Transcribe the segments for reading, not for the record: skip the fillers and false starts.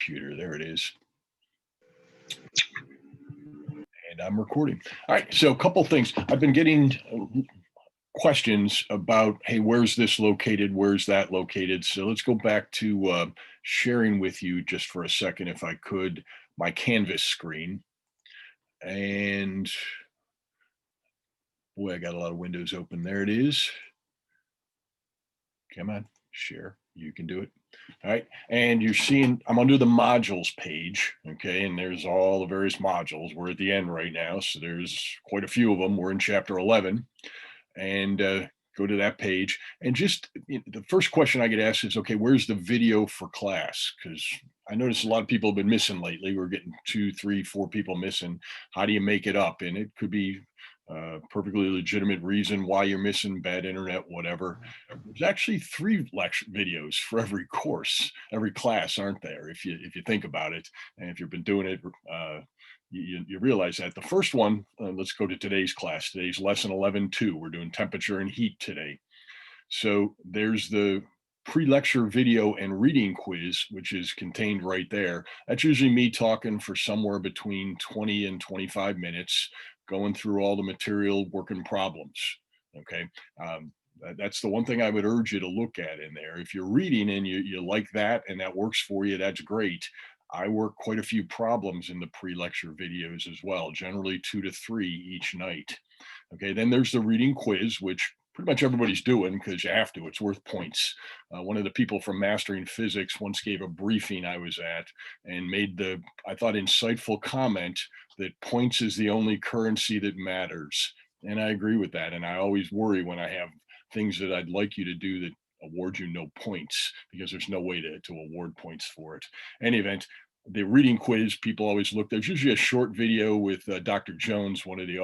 computer. There it is. And I'm recording. All right. So a couple things. I've been getting questions about, hey, where's this located? Where's that located? So let's go back to sharing with you just for a second, if I could, my Canvas screen. And boy, I got a lot of windows open. There it is. Come on, share. You can do it. All right. And you're seeing I'm under the modules page. Okay. And there's all the various modules. We're at the end right now. So there's quite a few of them. We're in chapter 11. And go to that page. And just the first question I get asked is, okay, where's the video for class? Because I notice a lot of people have been missing lately. We're getting 2, 3, 4 people missing. How do you make it up? And it could be perfectly legitimate reason why you're missing, bad internet, whatever. There's actually 3 lecture videos for every course, every class, aren't there? If you think about it, and if you've been doing it, you realize that. The first one, let's go to today's class. Today's lesson 11.2. We're doing temperature and heat today. So there's the pre-lecture video and reading quiz, which is contained right there. That's usually me talking for somewhere between 20 and 25 minutes, going through all the material, working problems. Okay. That's the one thing I would urge you to look at in there. If you're reading and you like that and that works for you, that's great. I work quite a few problems in the pre-lecture videos as well, generally 2 to 3 each night. Okay, then there's the reading quiz, which pretty much everybody's doing because you have to. It's worth points. One of the people from Mastering Physics once gave a briefing I was at and made the, I thought, insightful comment that points is the only currency that matters. And I agree with that. And I always worry when I have things that I'd like you to do that award you no points, because there's no way to award points for it. In any event, the reading quiz, people always look, there's usually a short video with Dr. Jones, one of the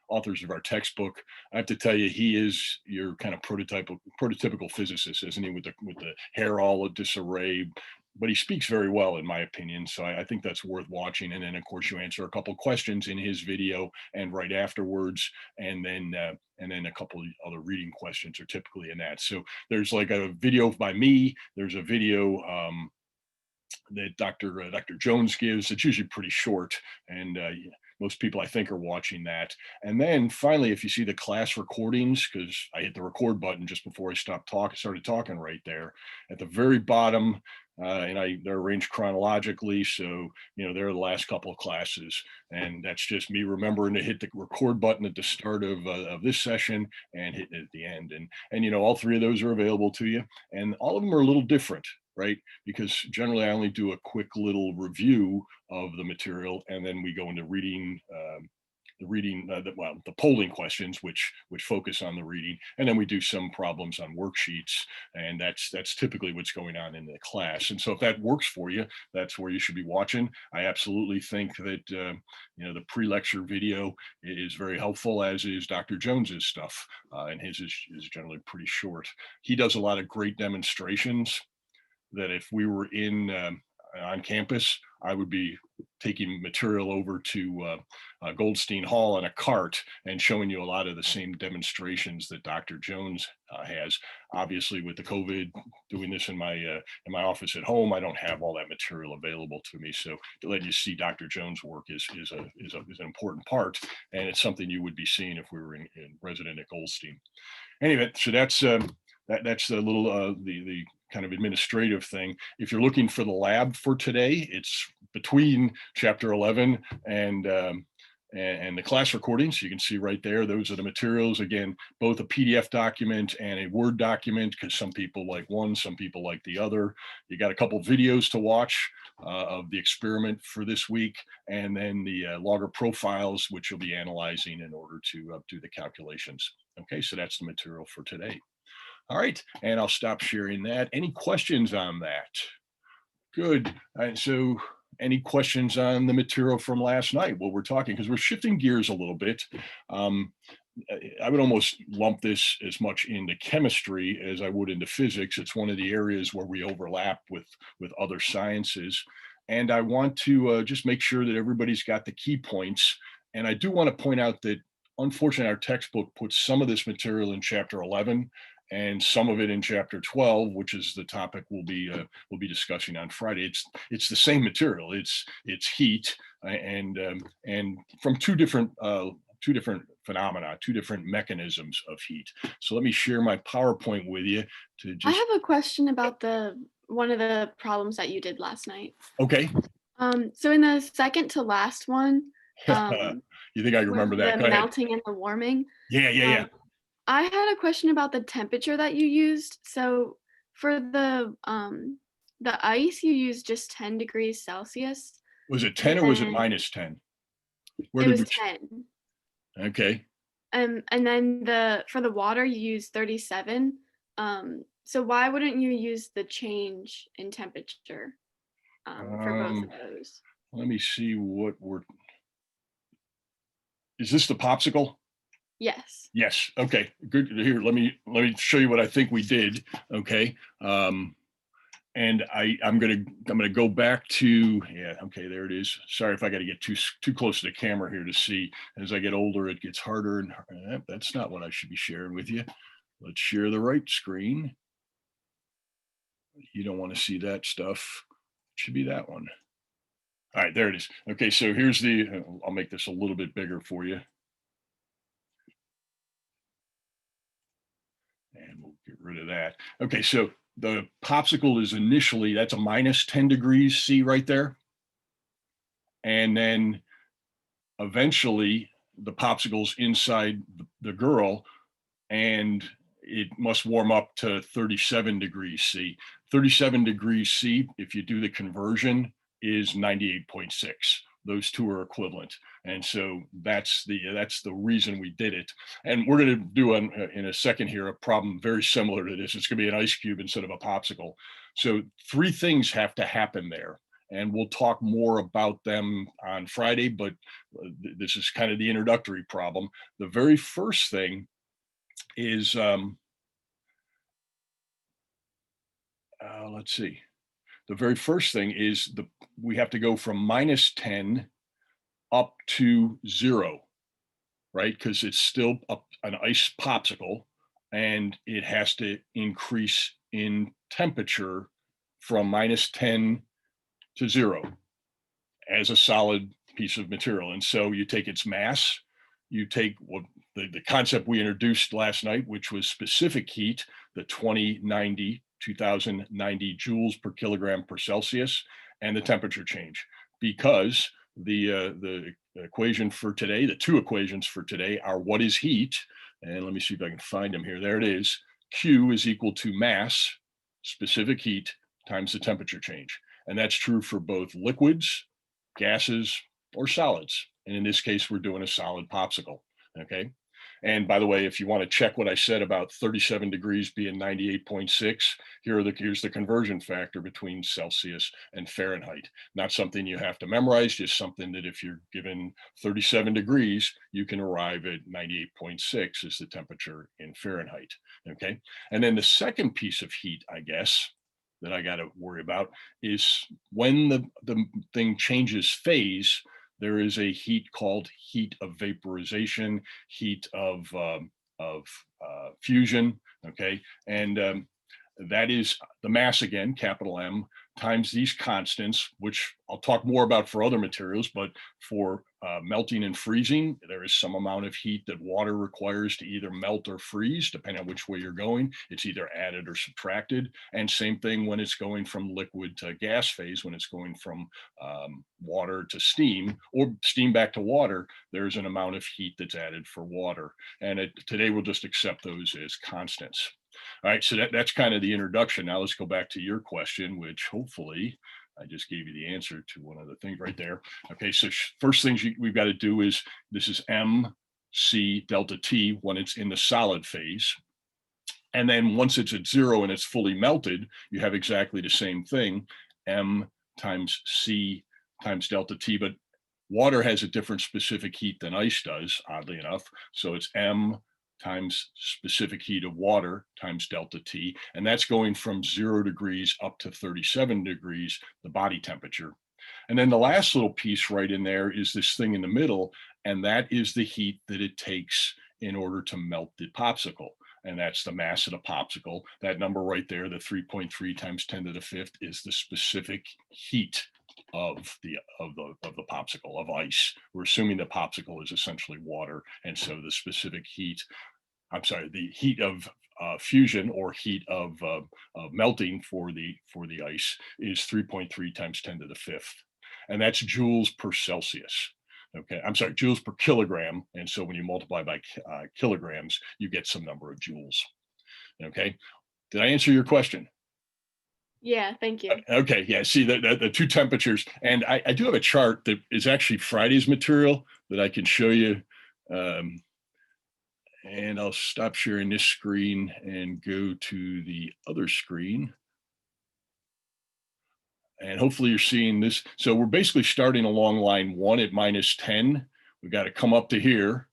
authors of our textbook. I have to tell you, he is your kind of prototypical physicist, isn't he? With the hair all of disarray, but he speaks very well, in my opinion. So I think that's worth watching. And then, of course, you answer a couple questions in his video and right afterwards, and then a couple of other reading questions are typically in that. So there's like a video by me. There's a video that Dr. Jones gives. It's usually pretty short, and most people I think are watching that. And then finally, if you see the class recordings, because I hit the record button just before I started talking right there at the very bottom, and they're arranged chronologically, so they're the last couple of classes, and that's just me remembering to hit the record button at the start of this session and hitting it at the end. And all 3 of those are available to you, and all of them are a little different, right? Because generally I only do a quick little review of the material, and then we go into reading, the polling questions, which focus on the reading, and then we do some problems on worksheets, and that's typically what's going on in the class. And so if that works for you, that's where you should be watching. I absolutely think that the pre-lecture video is very helpful, as is Dr. Jones's stuff, and his is generally pretty short. He does a lot of great demonstrations that if we were on campus, I would be taking material over to Goldstein Hall in a cart and showing you a lot of the same demonstrations that Dr. Jones has. Obviously, with the COVID, doing this in my office at home, I don't have all that material available to me. So to let you see Dr. Jones' work is an important part, and it's something you would be seeing if we were in resident at Goldstein. Anyway, so that's the little the kind of administrative thing. If you're looking for the lab for today, it's between chapter 11 and the class recordings. You can see right there, those are the materials. Again, both a PDF document and a Word document, because some people like one, some people like the other. You got a couple videos to watch of the experiment for this week, and then the logger profiles, which you'll be analyzing in order to do the calculations. Okay, so that's the material for today. All right, and I'll stop sharing that. Any questions on that? Good. All right, so any questions on the material from last night? Well, we're talking, because we're shifting gears a little bit. I would almost lump this as much into chemistry as I would into physics. It's one of the areas where we overlap with other sciences. And I want to just make sure that everybody's got the key points. And I do want to point out that, unfortunately, our textbook puts some of this material in chapter 11 and some of it in chapter 12, which is the topic we'll be discussing on Friday. It's the same material. It's heat, and from two different phenomena, two different mechanisms of heat. So let me share my PowerPoint with you to I just. have a question about the one of the problems that you did last night. Okay. So in the second to last one, You think I with remember that? the Go ahead. melting and the warming, Yeah, yeah, yeah. um, I had a question about the temperature that you used. So for the ice, you used just 10 degrees Celsius, Was it and 10 or was it then minus 10? Where it did was we? 10. Okay. And then the for the water, you used 37. So why wouldn't you use the change in temperature for both Um, of those? let me see what we're. Is this the popsicle? Yes. Yes. Okay. Good. Here, let me show you what I think we did. Okay. And I'm gonna go back to, yeah. Okay, there it is. Sorry if I got to get too close to the camera here to see. As I get older, it gets harder and that's not what I should be sharing with you. Let's share the right screen. You don't want to see that stuff. It should be that one. All right, there it is. Okay, so here's the. I'll make this a little bit bigger for you, and we'll get rid of that. Okay, so the popsicle is initially, that's a minus 10 degrees C right there, and then eventually the popsicle's inside the girl, and it must warm up to 37 degrees C. 37 degrees C, if you do the conversion, is 98.6. Those two are equivalent. And so that's the reason we did it. And we're going to do in a second here a problem very similar to this. It's going to be an ice cube instead of a popsicle. So three things have to happen there. And we'll talk more about them on Friday, but this is kind of the introductory problem. The very first thing is let's see. The very first thing is we have to go from minus 10 up to 0, right? Because it's still an ice popsicle, and it has to increase in temperature from minus 10 to 0 as a solid piece of material. And so you take its mass, you take what the concept we introduced last night, which was specific heat, the 2090 joules per kilogram per Celsius, and the temperature change. Because the equation for today, the two equations for today are what is heat, and let me see if I can find them here. There it is. Q is equal to mass, specific heat, times the temperature change. And that's true for both liquids, gases, or solids. And in this case, we're doing a solid popsicle. Okay. And by the way, if you want to check what I said about 37 degrees being 98.6, here's the conversion factor between Celsius and Fahrenheit. Not something you have to memorize, just something that if you're given 37 degrees, you can arrive at 98.6 is the temperature in Fahrenheit. Okay. And then the second piece of heat, I guess, that I got to worry about is when the thing changes phase, there is a heat called heat of vaporization, heat of fusion. Okay, and that is the mass again, capital M, times these constants, which I'll talk more about for other materials, but for melting and freezing, there is some amount of heat that water requires to either melt or freeze, depending on which way you're going. It's either added or subtracted. And same thing when it's going from liquid to gas phase, when it's going from water to steam or steam back to water, there's an amount of heat that's added for water. And today we'll just accept those as constants. All right, so that's kind of the introduction. Now let's go back to your question, which hopefully I just gave you the answer to one of the things right there. Okay, so first things we've got to do is this is MC delta T when it's in the solid phase. And then once it's at 0 and it's fully melted, you have exactly the same thing, M times C times delta T. But water has a different specific heat than ice does, oddly enough. So it's M times specific heat of water times delta T. And that's going from 0 degrees up to 37 degrees, the body temperature. And then the last little piece right in there is this thing in the middle, and that is the heat that it takes in order to melt the popsicle. and that's the mass of the popsicle. That number right there, the 3.3 times 10 to the fifth, is the specific heat of the popsicle of ice. We're assuming the popsicle is essentially water, and so the specific heat, I'm sorry, the heat of fusion or heat of melting for the ice is 3.3 times 10 to the fifth, and that's joules per Celsius. Okay, I'm sorry, joules per kilogram. And so when you multiply by kilograms, you get some number of joules. Okay, did I answer your question? Yeah, thank you. Okay, yeah. See the two temperatures, and I do have a chart that is actually Friday's material that I can show you. Um, and I'll stop sharing this screen and go to the other screen. And hopefully you're seeing this. So we're basically starting along line 1 at -10. We got to come up to here,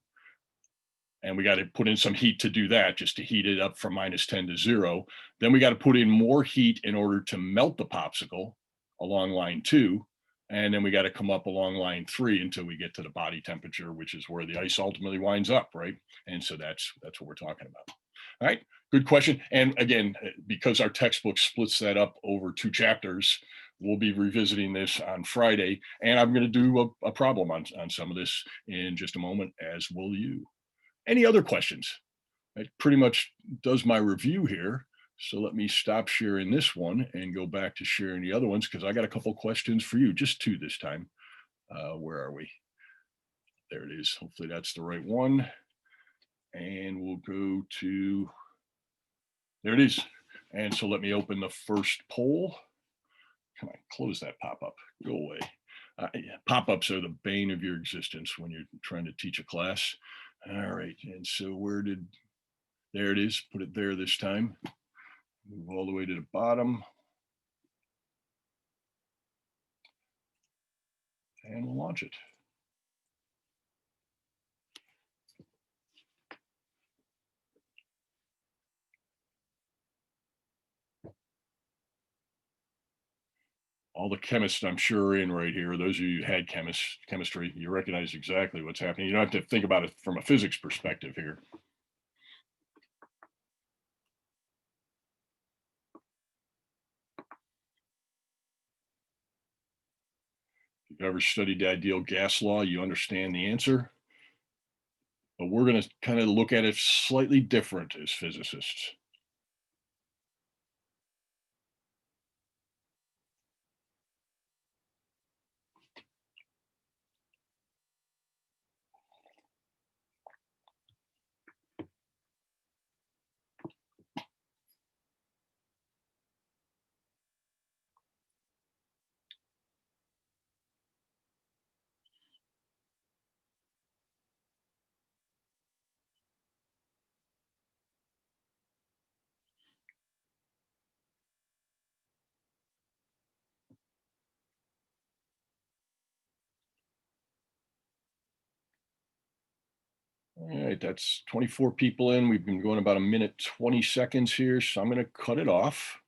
and we got to put in some heat to do that, just to heat it up from -10 to 0. Then we got to put in more heat in order to melt the popsicle along line 2. And then we got to come up along line 3 until we get to the body temperature, which is where the ice ultimately winds up, right? And so that's what we're talking about. All right, good question. And again, because our textbook splits that up over 2 chapters, we'll be revisiting this on Friday, and I'm going to do a problem on some of this in just a moment, as will you. Any other questions? That pretty much does my review here. So let me stop sharing this one and go back to sharing the other ones, because I got a couple questions for you, just 2 this time. Where are we? There it is. Hopefully that's the right one. And we'll go to, there it is. And so let me open the first poll. Come on, close that pop-up. Go away. Pop-ups are the bane of your existence when you're trying to teach a class. All right, and so there it is. Put it there this time. Move all the way to the bottom. And we'll launch it. All the chemists, I'm sure, are in right here. Those of you who had chemistry, you recognize exactly what's happening. You don't have to think about it from a physics perspective here. If you've ever studied the ideal gas law, you understand the answer. But we're going to kind of look at it slightly different as physicists. All right, that's 24 people in. We've been going about 1 minute 20 seconds here, so I'm going to cut it off,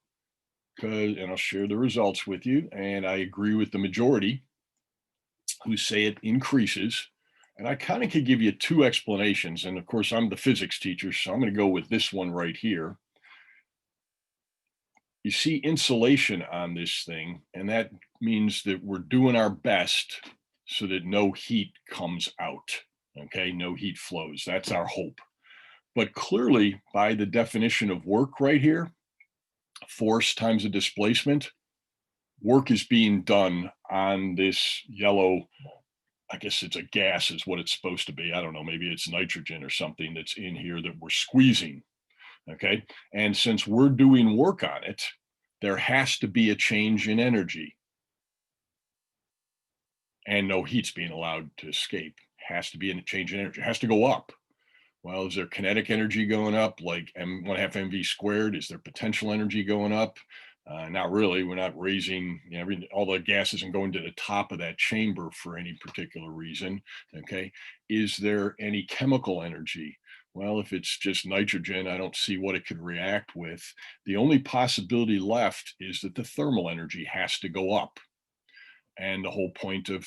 and I'll share the results with you. And I agree with the majority who say it increases. And I kind of could give you 2 explanations. And of course, I'm the physics teacher, so I'm going to go with this one right here. You see insulation on this thing, and that means that we're doing our best so that no heat comes out. Okay, no heat flows. That's our hope. But clearly, by the definition of work right here, force times the displacement, work is being done on this yellow, I guess it's a gas is what it's supposed to be. I don't know, maybe it's nitrogen or something that's in here that we're squeezing. Okay. And since we're doing work on it, there has to be a change in energy. And no heat's being allowed to escape. Has to be a change in energy. It has to go up. Well, is there kinetic energy going up, like m1/2 mv squared? Is there potential energy going up? Not really. We're not raising, all the gas isn't going to the top of that chamber for any particular reason. Okay. Is there any chemical energy? Well, if it's just nitrogen, I don't see what it could react with. The only possibility left is that the thermal energy has to go up. And the whole point of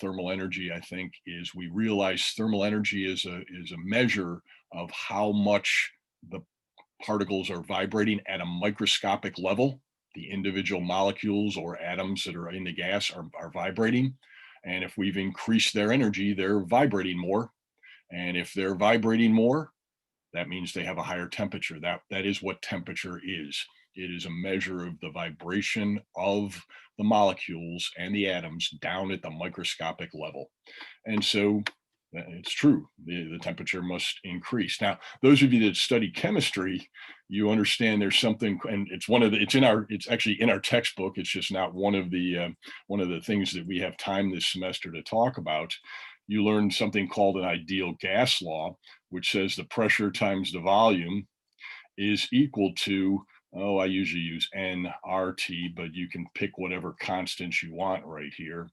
thermal energy, I think, is we realize thermal energy is a measure of how much the particles are vibrating at a microscopic level. The individual molecules or atoms that are in the gas are vibrating. And if we've increased their energy, they're vibrating more. And if they're vibrating more, that means they have a higher temperature. That is what temperature is. It is a measure of the vibration of the molecules and the atoms down at the microscopic level. And so it's true. The temperature must increase. Now, those of you that study chemistry, you understand there's something, and it's actually in our textbook. It's just not one of the things that we have time this semester to talk about. You learn something called an ideal gas law, which says the pressure times the volume is equal to, oh, I usually use nRT, but you can pick whatever constants you want right here.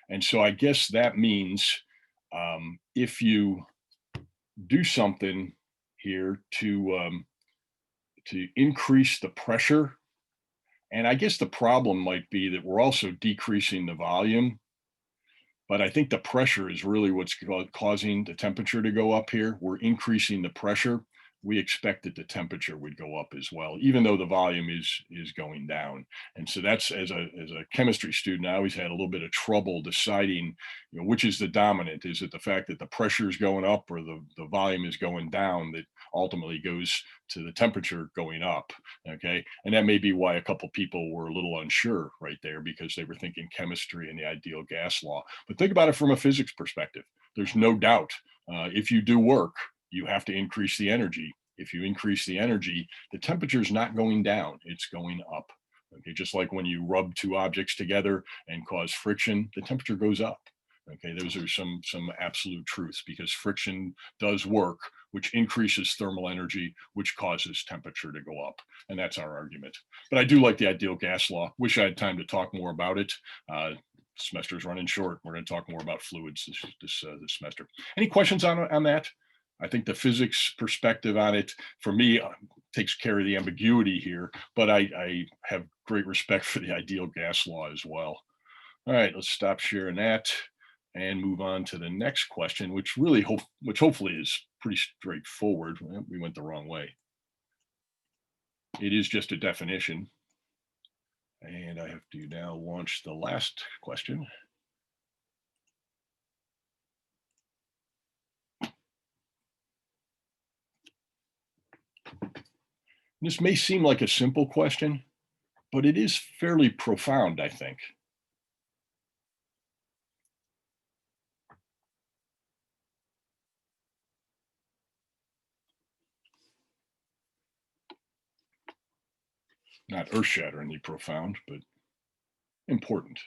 And so I guess that means if you do something here to increase the pressure, and I guess the problem might be that we're also decreasing the volume, but I think the pressure is really what's causing the temperature to go up here. We're increasing the pressure. We expect that the temperature would go up as well, even though the volume is going down. And so that's, as a chemistry student, I always had a little bit of trouble deciding, which is the dominant. Is it the fact that the pressure is going up or the volume is going down that ultimately goes to the temperature going up? Okay, and that may be why a couple people were a little unsure right there, because they were thinking chemistry and the ideal gas law. But think about it from a physics perspective. There's no doubt if you do work, you have to increase the energy. If you increase the energy, the temperature is not going down, it's going up. Okay, just like when you rub two objects together and cause friction, the temperature goes up. Okay, those are some absolute truths, because friction does work, which increases thermal energy, which causes temperature to go up. And that's our argument. But I do like the ideal gas law. Wish I had time to talk more about it. Semester's running short. We're going to talk more about fluids this semester. Any questions on that? I think the physics perspective on it, for me, takes care of the ambiguity here, but I have great respect for the ideal gas law as well. All right, let's stop sharing that and move on to the next question, which hopefully is pretty straightforward. Well, we went the wrong way. It is just a definition. And I have to now launch the last question. This may seem like a simple question, but it is fairly profound, I think. Not earth-shatteringly profound, but important.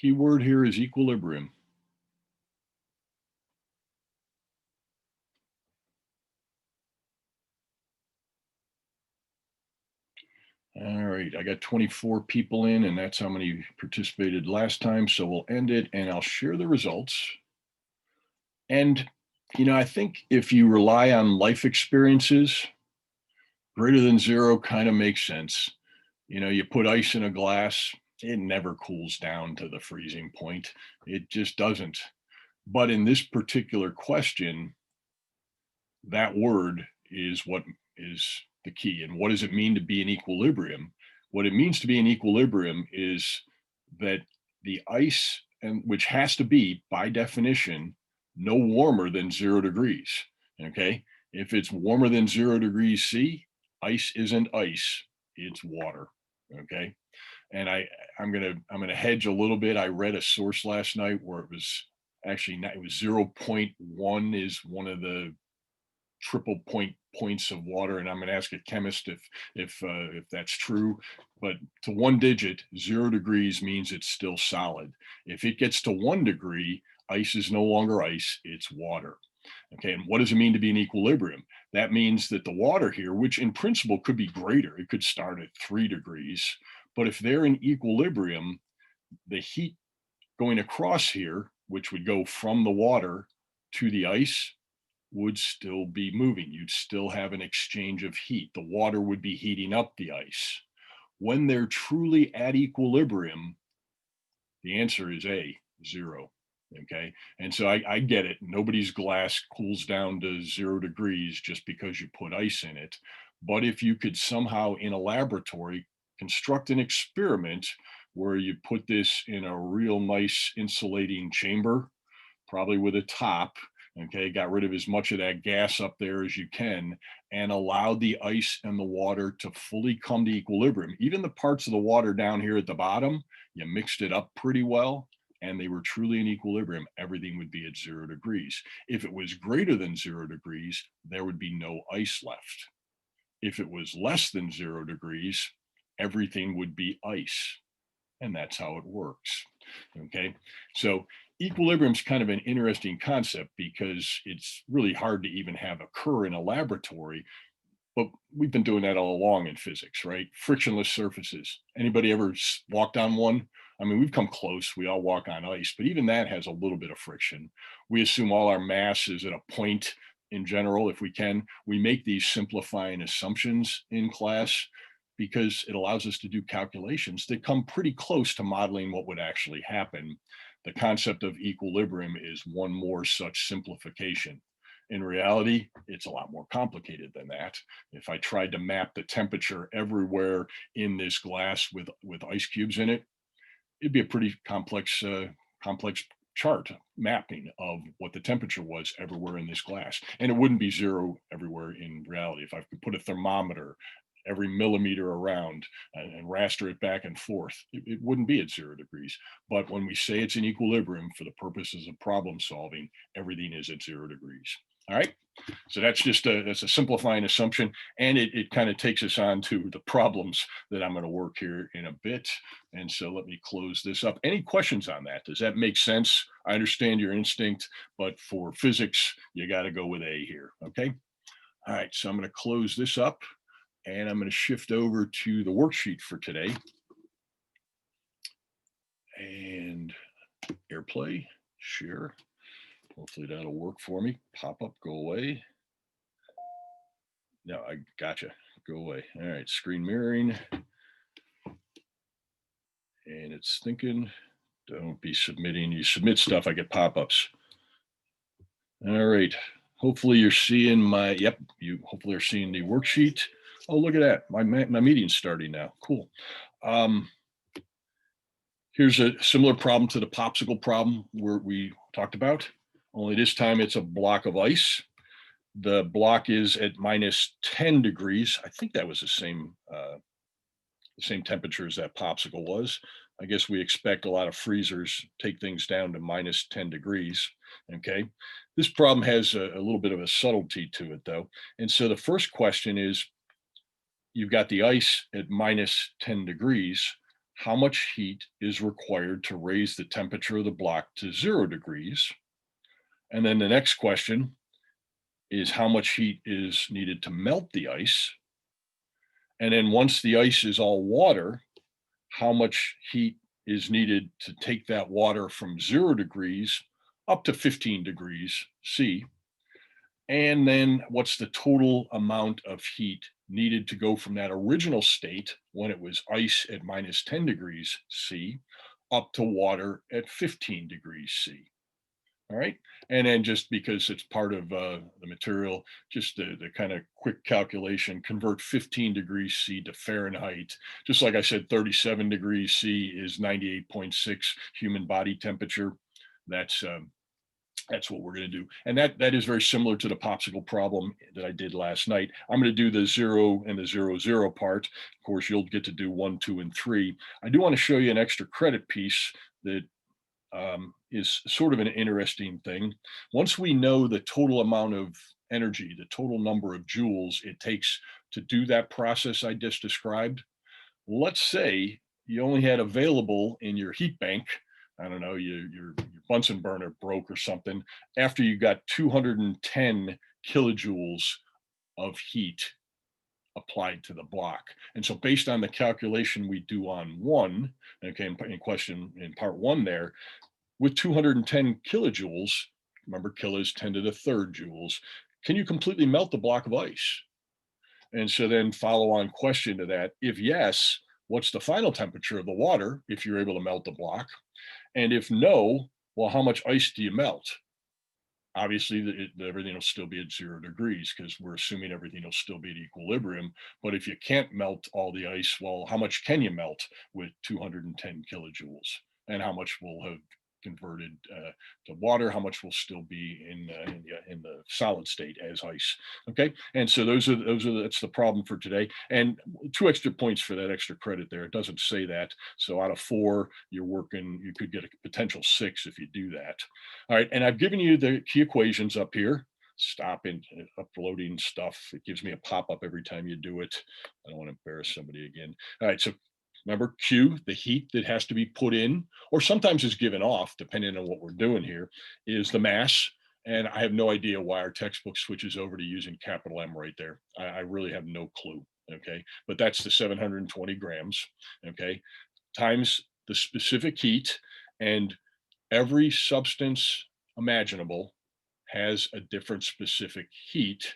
Keyword here is equilibrium. All right, I got 24 people in, and that's how many participated last time. So we'll end it and I'll share the results. And, I think if you rely on life experiences, greater than zero kind of makes sense. You put ice in a glass, it never cools down to the freezing point. It just doesn't. But in this particular question, that word is what is the key. And what does it mean to be in equilibrium? What it means to be in equilibrium is that the ice, and which has to be by definition no warmer than 0 degrees. Okay, if it's warmer than 0 degrees C, ice isn't ice, it's water. Okay, and I'm gonna hedge a little bit. I read a source last night where it was actually not, it was 0.1 is one of the triple points of water, and I'm going to ask a chemist if that's true. But to one digit, 0 degrees means it's still solid. If it gets to 1 degree, ice is no longer ice, it's water. Okay, and what does it mean to be in equilibrium? That means that the water here, which in principle could be greater, it could start at 3 degrees, but if they're in equilibrium, the heat going across here, which would go from the water to the ice, would still be moving. You'd still have an exchange of heat. The water would be heating up the ice. When they're truly at equilibrium, the answer is A, 0. Okay. And so I get it. Nobody's glass cools down to 0 degrees just because you put ice in it. But if you could somehow in a laboratory construct an experiment where you put this in a real nice insulating chamber, probably with a top, okay, got rid of as much of that gas up there as you can, and allowed the ice and the water to fully come to equilibrium. Even the parts of the water down here at the bottom, you mixed it up pretty well, and they were truly in equilibrium, everything would be at 0 degrees. If it was greater than 0 degrees, there would be no ice left. If it was less than 0 degrees, everything would be ice. And that's how it works. Okay. So equilibrium is kind of an interesting concept because it's really hard to even have occur in a laboratory, but we've been doing that all along in physics, right? Frictionless surfaces. Anybody ever walked on one? I mean, we've come close. We all walk on ice, but even that has a little bit of friction. We assume all our mass is at a point in general, if we can. We make these simplifying assumptions in class because it allows us to do calculations that come pretty close to modeling what would actually happen. The concept of equilibrium is one more such simplification. In reality, it's a lot more complicated than that. If I tried to map the temperature everywhere in this glass with ice cubes in it, it'd be a pretty complex chart mapping of what the temperature was everywhere in this glass, and it wouldn't be 0 everywhere in reality. If I could put a thermometer every millimeter around and raster it back and forth, it wouldn't be at 0 degrees. But when we say it's in equilibrium for the purposes of problem solving, everything is at 0 degrees. All right. So that's a simplifying assumption, and it kind of takes us on to the problems that I'm going to work here in a bit. And so let me close this up. Any questions on that? Does that make sense? I understand your instinct, but for physics, you got to go with A here. Okay. All right. So I'm going to close this up, and I'm going to shift over to the worksheet for today. And AirPlay, share. Hopefully that'll work for me. Pop up, go away. No, I gotcha. Go away. All right, screen mirroring. And it's thinking, don't be submitting. You submit stuff, I get pop-ups. All right. Hopefully you're seeing you hopefully are seeing the worksheet. Oh, look at that. My meeting's starting now. Cool. Here's a similar problem to the popsicle problem where we talked about, only this time it's a block of ice. The block is at minus 10 degrees. I think that was the same temperature as that popsicle was. I guess we expect a lot of freezers take things down to minus 10 degrees. Okay. This problem has a little bit of a subtlety to it, though. And so the first question is, you've got the ice at minus 10 degrees. How much heat is required to raise the temperature of the block to 0 degrees? And then the next question is, how much heat is needed to melt the ice? And then once the ice is all water, how much heat is needed to take that water from 0 degrees up to 15 degrees C? And then what's the total amount of heat needed to go from that original state when it was ice at minus 10 degrees C up to water at 15 degrees C? All right. And then just because it's part of the material, just the kind of quick calculation, convert 15 degrees C to Fahrenheit. Just like I said, 37 degrees C is 98.6 human body temperature. That's what we're going to do. And that is very similar to the popsicle problem that I did last night. I'm going to do the 0 and the 0, 0 part. Of course, you'll get to do 1, 2, and 3. I do want to show you an extra credit piece that is sort of an interesting thing. Once we know the total amount of energy, the total number of joules it takes to do that process I just described, let's say you only had available in your heat bank, I don't know, your Bunsen burner broke or something, after you got 210 kilojoules of heat applied to the block. And so based on the calculation we do on one, okay, in question in part one there, with 210 kilojoules, remember kilo is 10 to the third joules, can you completely melt the block of ice? And so then follow on question to that, if yes, what's the final temperature of the water if you're able to melt the block? And if no, well, how much ice do you melt? Obviously, everything will still be at 0 degrees because we're assuming everything will still be at equilibrium. But if you can't melt all the ice, well, how much can you melt with 210 kilojoules? And how much will have converted to water? How much will still be in the solid state as ice? Okay, and so that's the problem for today. And 2 extra points for that extra credit there. It doesn't say that. So out of 4, you could get a potential 6 if you do that. All right, and I've given you the key equations up here. Stop uploading stuff. It gives me a pop-up every time you do it. I don't want to embarrass somebody again. All right, so remember Q, the heat that has to be put in, or sometimes is given off, depending on what we're doing here, is the mass. And I have no idea why our textbook switches over to using capital M right there. I really have no clue. Okay, but that's the 720 grams. Okay, times the specific heat, and every substance imaginable has a different specific heat.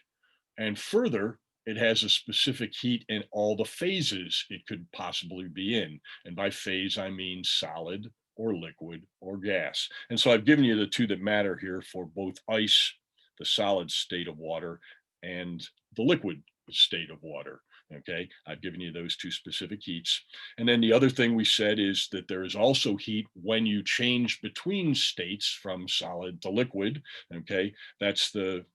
And further, it has a specific heat in all the phases it could possibly be in. And by phase, I mean solid or liquid or gas. And so I've given you the two that matter here for both ice, the solid state of water, and the liquid state of water. Okay, I've given you those two specific heats. And then the other thing we said is that there is also heat when you change between states from solid to liquid. Okay, that's the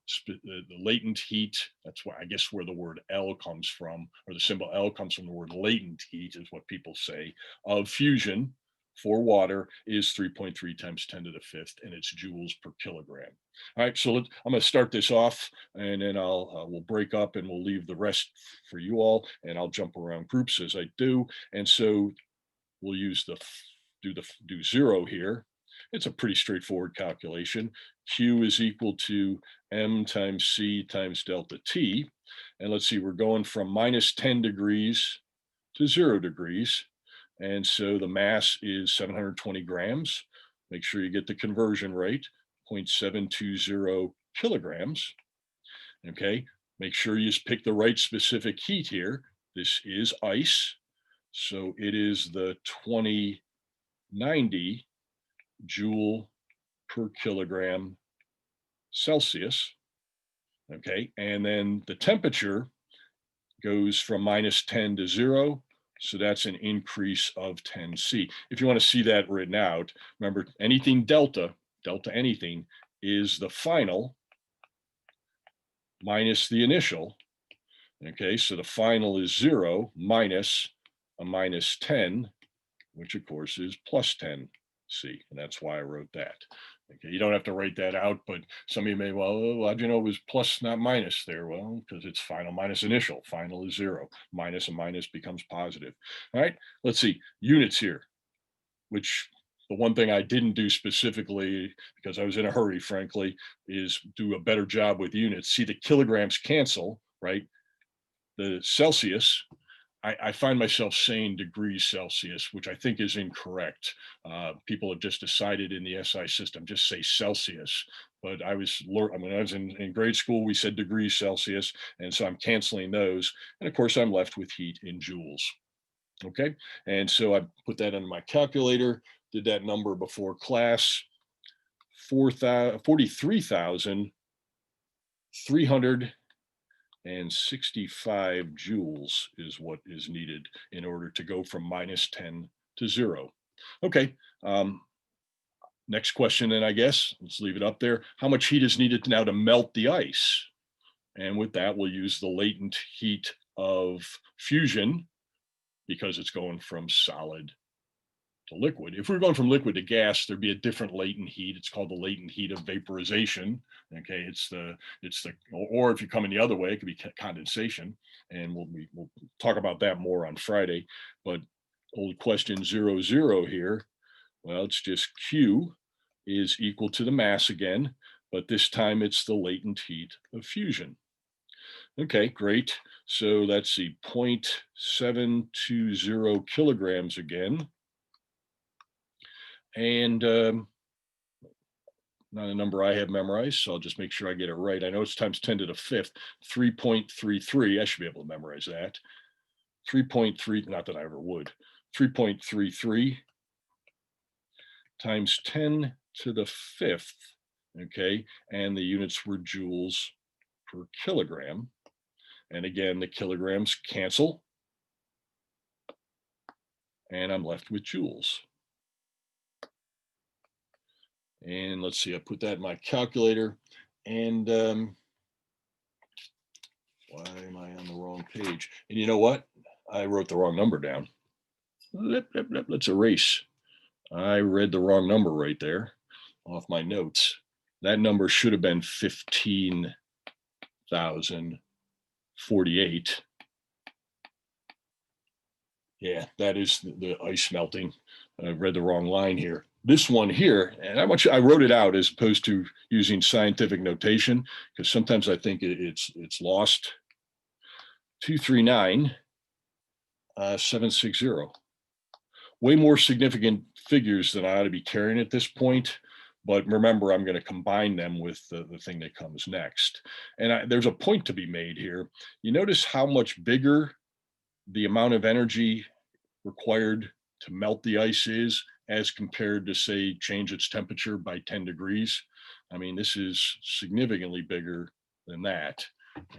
latent heat. That's why I guess where the word L comes from, or the symbol L comes from the word latent heat, is what people say, of fusion for water is 3.3 times 10 to the fifth, and it's joules per kilogram. All right, so I'm going to start this off, and then we'll break up, and we'll leave the rest for you all, and I'll jump around groups as I do. And so we'll use do 0 here. It's a pretty straightforward calculation. Q is equal to M times C times delta T. And let's see, we're going from minus 10 degrees to 0 degrees. And so the mass is 720 grams. Make sure you get the conversion rate, 0.720 kilograms. Okay, make sure you just pick the right specific heat here. This is ice. So it is the 2090 joule per kilogram Celsius. Okay, and then the temperature goes from minus 10 to 0. So that's an increase of 10 C. If you want to see that written out, remember anything delta anything, is the final minus the initial. Okay, so the final is 0 minus a minus 10, which of course is plus 10 C. And that's why I wrote that. Okay, you don't have to write that out, but some of you may, well, how'd you know it was plus, not minus there? Well, because it's final minus initial. Final is 0. Minus and minus becomes positive. All right, let's see. Units here, which the one thing I didn't do specifically because I was in a hurry, frankly, is do a better job with units. See, the kilograms cancel, right? The Celsius, I find myself saying degrees Celsius, which I think is incorrect. People have just decided in the SI system, just say Celsius. But when I was in grade school, we said degrees Celsius. And so I'm canceling those. And of course, I'm left with heat in joules. Okay. And so I put that in my calculator, did that number before class, 43,300 and 65 joules is what is needed in order to go from minus 10 to 0. Okay, next question then, I guess. Let's leave it up there. How much heat is needed now to melt the ice? And with that, we'll use the latent heat of fusion because it's going from solid to liquid. If we're going from liquid to gas, there'd be a different latent heat. It's called the latent heat of vaporization. Okay, or if you're coming the other way, it could be condensation, and we'll talk about that more on Friday. But old question 00 here. Well, it's just Q is equal to the mass again, but this time it's the latent heat of fusion. Okay, great. So that's the 0.720 kilograms again. And not a number I have memorized, so I'll just make sure I get it right. I know it's times 10 to the fifth, 3.33. I should be able to memorize that. 3.3, not that I ever would. 3.33 times 10 to the fifth, okay? And the units were joules per kilogram. And again, the kilograms cancel. And I'm left with joules. And let's see, I put that in my calculator. And why am I on the wrong page? And you know what? I wrote the wrong number down. Let's erase. I read the wrong number right there off my notes. That number should have been 15,048. Yeah, that is the ice melting. I read the wrong line here. This one here, and I wrote it out as opposed to using scientific notation, because sometimes I think it's lost. 239,760. Way more significant figures than I ought to be carrying at this point. But remember, I'm going to combine them with the thing that comes next. And there's a point to be made here. You notice how much bigger the amount of energy required to melt the ice is as compared to, say, change its temperature by 10 degrees. I mean, this is significantly bigger than that.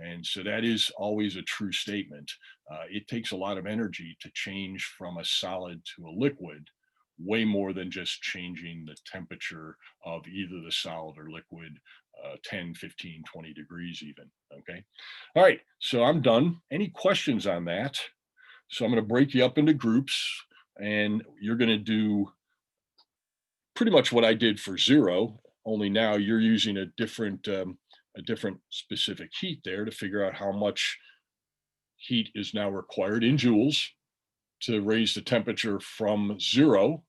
And so that is always a true statement. It takes a lot of energy to change from a solid to a liquid, way more than just changing the temperature of either the solid or liquid 10, 15, 20 degrees even. Okay. All right. So I'm done. Any questions on that? So I'm going to break you up into groups, and you're going to do pretty much what I did for 0, only now you're using a different specific heat there to figure out how much heat is now required in joules to raise the temperature from 0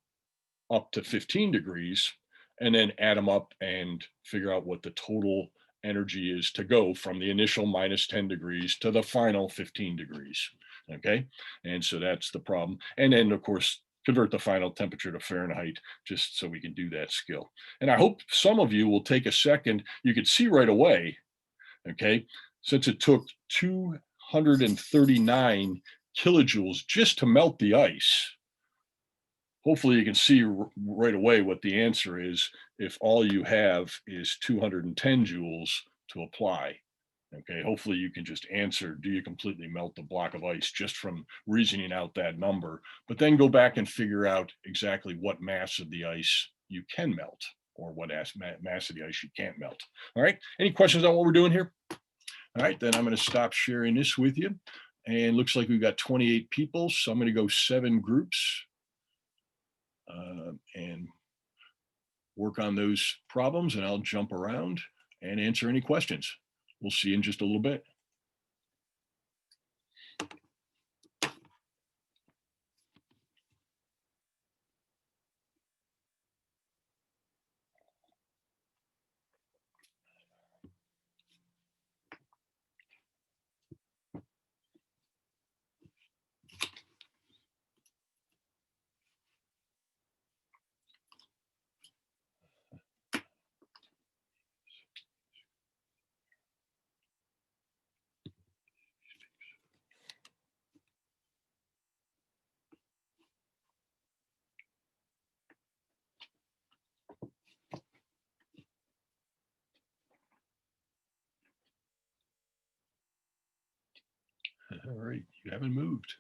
up to 15 degrees, and then add them up and figure out what the total energy is to go from the initial minus 10 degrees to the final 15 degrees. Okay. And so that's the problem. And then, of course, convert the final temperature to Fahrenheit just so we can do that skill. And I hope some of you will take a second. You can see right away, okay, since it took 239 kilojoules just to melt the ice, hopefully you can see right away what the answer is if all you have is 210 joules to apply. Okay, hopefully you can just answer, do you completely melt the block of ice just from reasoning out that number, but then go back and figure out exactly what mass of the ice you can melt or what mass of the ice you can't melt. All right, any questions on what we're doing here? All right, then I'm going to stop sharing this with you. And looks like we've got 28 people, so I'm going to go 7 groups and work on those problems, and I'll jump around and answer any questions. We'll see in just a little bit. All right, you haven't moved.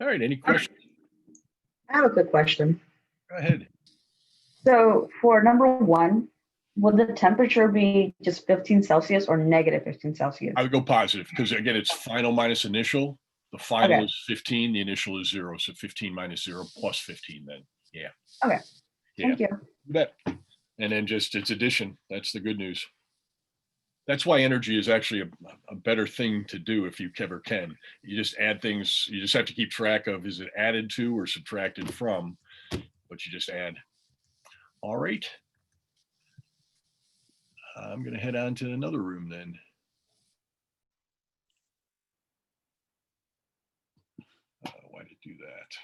All right, any questions? I have a quick question. Go ahead. So for number one, would the temperature be just 15 Celsius or negative 15 Celsius? I would go positive because again, it's final minus initial. The final Okay. is 15, the initial is 0. So 15 minus 0 plus 15 then. Yeah. Okay. Yeah. Thank you. You bet. And then just it's addition. That's the good news. That's why energy is actually a better thing to do if you ever can. You just add things. You just have to keep track of, is it added to or subtracted from, but you just add. All right. I'm going to head on to another room then. Why did it do that?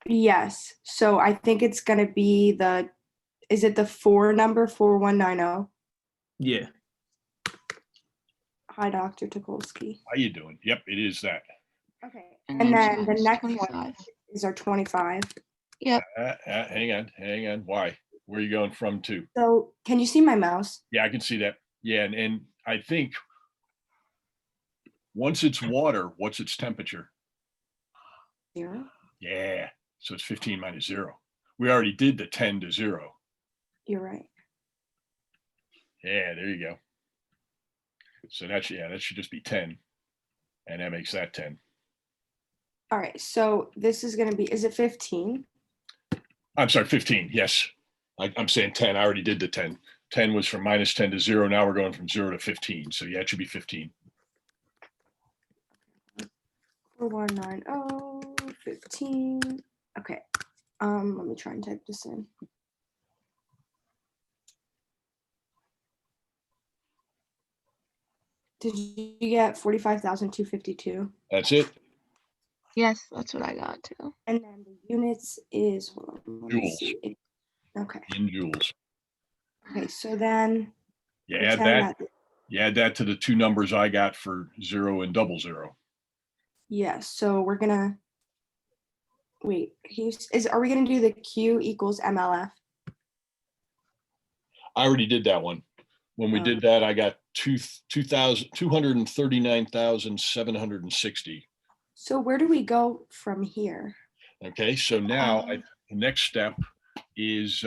Yes. So I think it's going to be is it the 4 number 4190? Yeah. Hi, Dr. Tukolsky. How you doing? Yep, it is that. Okay. And And then then the times next 25. one is our 25. Hang on. Why? Where are you going from to? So can you see my mouse? Yeah, I can see that. Yeah, and I think once it's water, what's its temperature? 0. Yeah, so it's 15 minus 0. We already did the 10 to 0. You're right. Yeah, there you go. So that should just be 10. And that makes that 10. All right. So this is going to be, is it 15? I'm sorry, 15. Yes. I'm saying 10. I already did the 10. 10 was from minus 10 to 0. Now we're going from 0 to 15. So yeah, it should be 15. 4190, 15. Okay. Let me try and type this in. Did you get 45,252? That's it. Yes, that's what I got too. And then the units is, hold on, let me Joules. see. Okay. In joules. Okay. So then You pretend add that. You add that to the two numbers I got for 0 and 00. Yeah. So we're gonna wait. Are we gonna do the Q equals MLF? I already did that one. When we Oh. did that, I got 239,760. So where do we go from here? Okay, so now Um, the next step is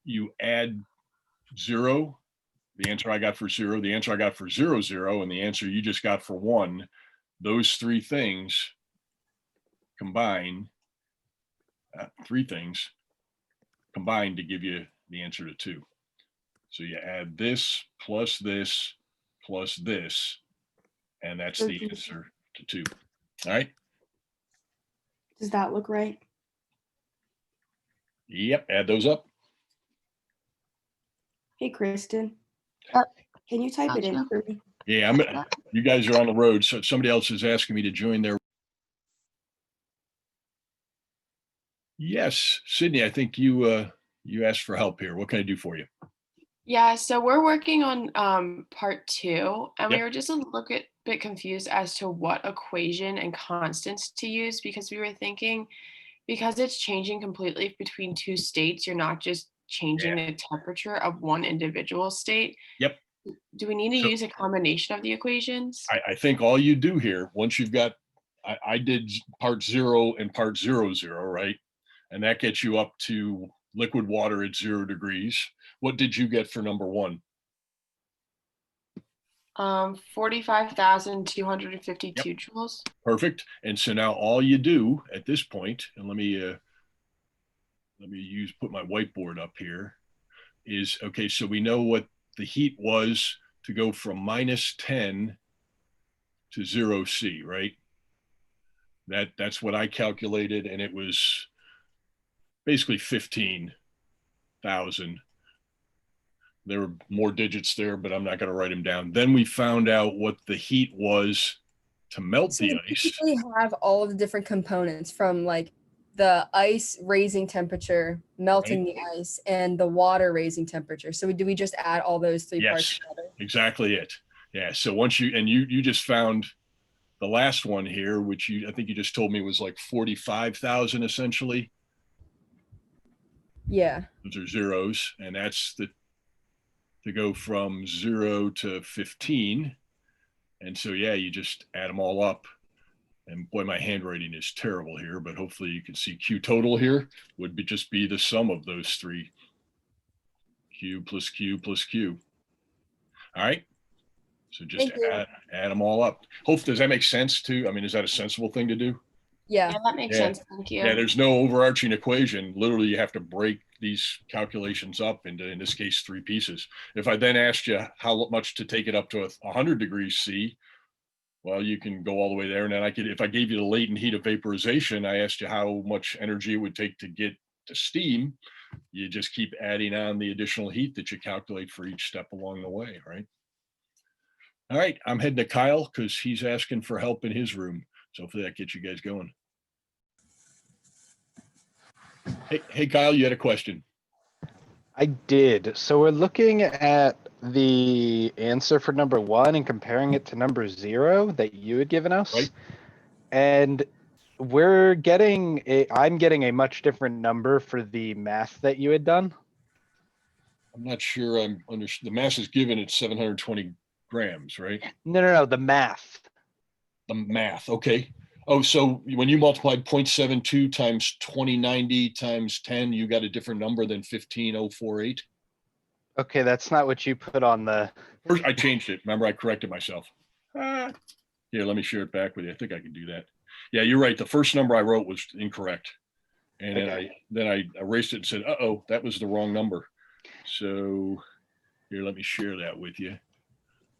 you add 0, the answer I got for 0, the answer I got for 00, and the answer you just got for 1. Those three things combine, three things combined to give you the answer to 2. So you add this, plus this, and that's the answer to 2. All right. Does that look right? Yep. Add those up. Hey, Kristen. Yep. Can you type it in Gotcha. for me? Yeah. You guys are on the road. So somebody else is asking me to join their. Yes. Sydney, I think you asked for help here. What can I do for you? Yeah, so we're working on part 2, and we Yep. were just a little bit confused as to what equation and constants to use, because we were thinking, because it's changing completely between two states, you're not just changing the temperature of one individual state. Yep. Do we need to So- use a combination of the equations? I think all you do here, once you've got, I did part 0 and part 00, right? And that gets you up to liquid water at 0 degrees. What did you get for number 1? 45,252 joules. Perfect. And so now all you do at this point, and let me put my whiteboard up here, is okay. So we know what the heat was to go from minus 10 to 0C, right? That's what I calculated, and it was basically 15,000. There were more digits there, but I'm not going to write them down. Then we found out what the heat was to melt So the we ice. basically have all of the different components from like the ice raising temperature, melting the ice, and the water raising temperature. So do we just add all those three parts Yes, together? exactly it. Yeah. So once you just found the last one here, which I think you just told me was like 45,000 essentially. Yeah. Those are zeros, and that's to go from 0 to 15. And so, yeah, you just add them all up. And boy, my handwriting is terrible here, but hopefully you can see Q total here would just be the sum of those three. Q plus Q plus Q. All right. So just Thank you. add them all up. Does that make sense too? I mean, is that a sensible thing to do? Yeah. Yeah, that makes Yeah. sense. Thank you. Yeah, there's no overarching equation. Literally, you have to break these calculations up into, in this case, 3 pieces. If I then asked you how much to take it up to 100 degrees C, well, you can go all the way there. And then if I gave you the latent heat of vaporization, I asked you how much energy it would take to get to steam. You just keep adding on the additional heat that you calculate for each step along the way, right? All right, I'm heading to Kyle because he's asking for help in his room. So hopefully that gets you guys going. Hey, Kyle, you had a question. I did. So we're looking at the answer for number 1 and comparing it to number 0 that you had given us. Right. And I'm getting a much different number for the math that you had done. I'm not sure the mass is given at 720 grams, right? No, the math. The math, okay. Oh, so when you multiplied 0.72 times 2090 times 10, you got a different number than 15048? Okay, that's not what you put on the. First, I changed it. Remember, I corrected myself. Here, let me share it back with you. I think I can do that. Yeah, you're right. The first number I wrote was incorrect. And then I erased it and said, uh-oh, that was the wrong number. So here, let me share that with you.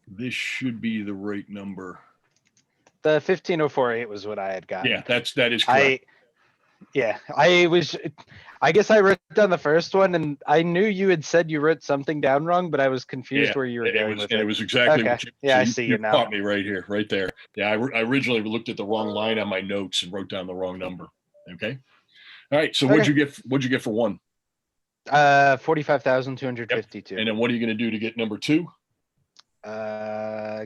This should be the right number. The 15048 was what I had gotten. Yeah, that is correct. I guess I wrote down the first one, and I knew you had said you wrote something down wrong, but I was confused where you were going with it. It was exactly Okay. what I see you now. Caught me right here, right there. Yeah, I originally looked at the wrong line on my notes and wrote down the wrong number. Okay. All right. So what'd you get for 1? 45,252. And then what are you going to do to get number 2?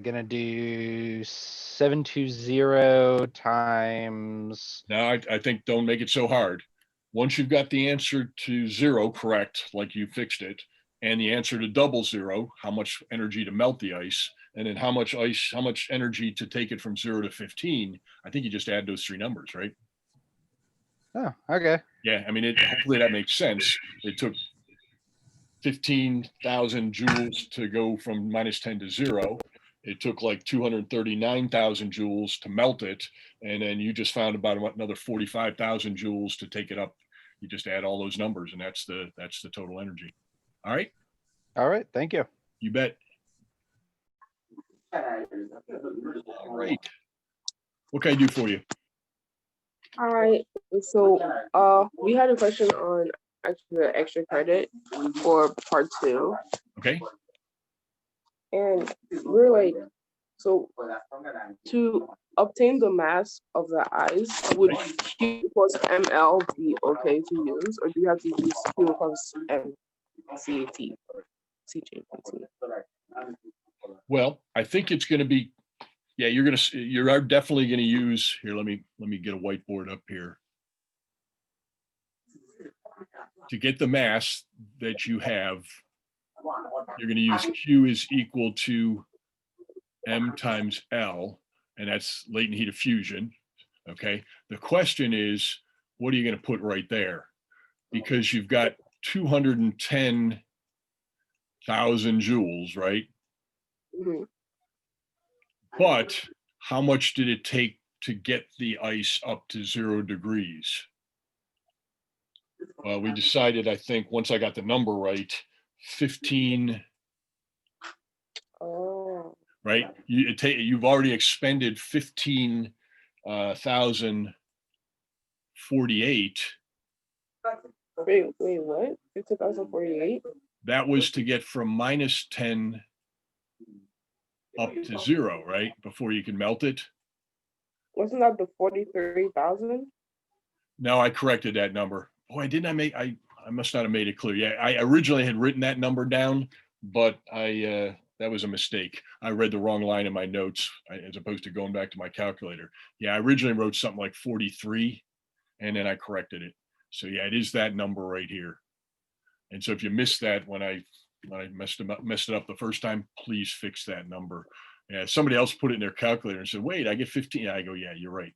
Gonna do 720 times. Now I think don't make it so hard. Once you've got the answer to 0 correct, like you fixed it, and the answer to double 0, how much energy to melt the ice, and then how much energy to take it from 0 to 15, I think you just add those 3 numbers, right? Oh, okay. Yeah, I mean, hopefully that makes sense. It took 15,000 joules to go from -10 to 0. It took like 239,000 joules to melt it. And then you just found about another 45,000 joules to take it up. You just add all those numbers and that's the total energy. All right. All right. Thank you. You bet. All right. What can I do for you? All right. So we had a question on actually the extra credit for part 2. Okay. And we're like, so to obtain the mass of the ice, would Q plus ML be okay to use, or do you have to use Q plus MCAT? Well, I think it's going to be, yeah, you are definitely going to use here. Let me get a whiteboard up here. To get the mass that you have, you're going to use Q is equal to M times L, and that's latent heat of fusion. Okay. The question is, what are you going to put right there? Because you've got 210,000 joules, right? Mm-hmm. But how much did it take to get the ice up to 0 degrees? Well, we decided, I think, once I got the number right, 15. Oh. Right? You've already expended 15,048. Wait, what? 15,048? That was to get from -10 up to 0, right? Before you can melt it. Wasn't that the 43,000? No, I corrected that number. Boy, I must not have made it clear. Yeah, I originally had written that number down, but I that was a mistake. I read the wrong line in my notes as opposed to going back to my calculator. Yeah, I originally wrote something like 43 and then I corrected it. So yeah, it is that number right here. And so if you missed that when I messed it up the first time, please fix that number. Yeah, somebody else put it in their calculator and said, wait, I get 15. I go, yeah, you're right.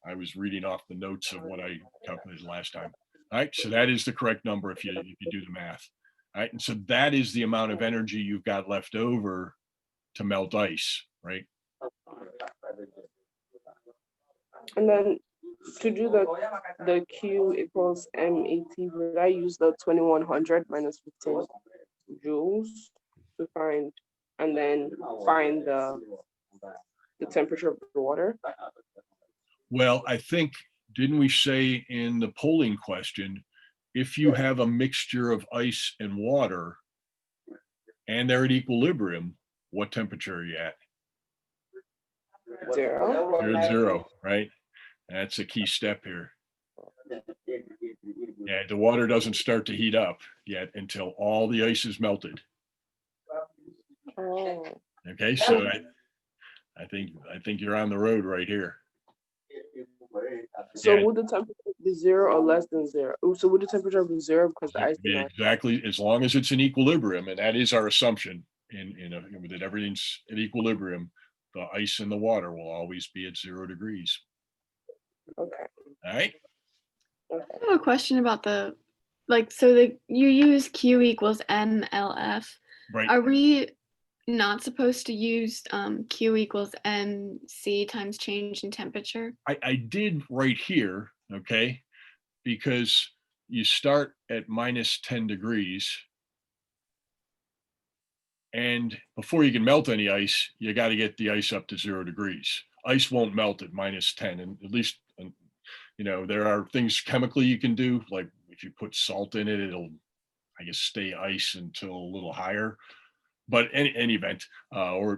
I was reading off the notes of what I calculated last time. All right, so that is the correct number if you do the math. All right, and so that is the amount of energy you've got left over to melt ice, right? And then to do the Q equals MAT, would I use the 2100 minus 15 joules to find, and then find the temperature of the water? Well, I think, didn't we say in the polling question, if you have a mixture of ice and water and they're at equilibrium, what temperature are you at? 0. You're at 0, right? That's a key step here. Yeah, the water doesn't start to heat up yet until all the ice is melted. Oh. Okay, so I think you're on the road right here. So Yeah. would the temperature be 0 or less than 0? So would the temperature be 0 because the ice is not? Exactly, as long as it's in equilibrium, and that is our assumption that everything's at equilibrium, the ice and the water will always be at 0 degrees. Okay. All right. I have a question about you use Q equals MLF. Right. Are we not supposed to use Q equals MC times change in temperature? I did right here, okay, because you start at minus 10 degrees. And before you can melt any ice, you got to get the ice up to 0 degrees. Ice won't melt at minus 10. And at least, there are things chemically you can do. Like if you put salt in it, it'll, I guess, stay ice until a little higher. But in any event, I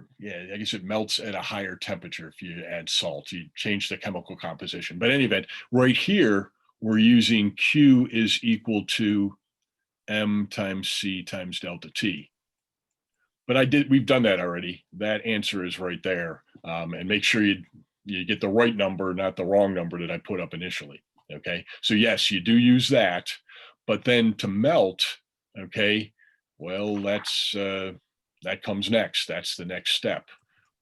guess it melts at a higher temperature if you add salt. You change the chemical composition. But in any event, right here, we're using Q is equal to M times C times delta T. But we've done that already. That answer is right there. And make sure you get the right number, not the wrong number that I put up initially. Okay. So yes, you do use that, but then to melt, okay, well, that comes next. That's the next step,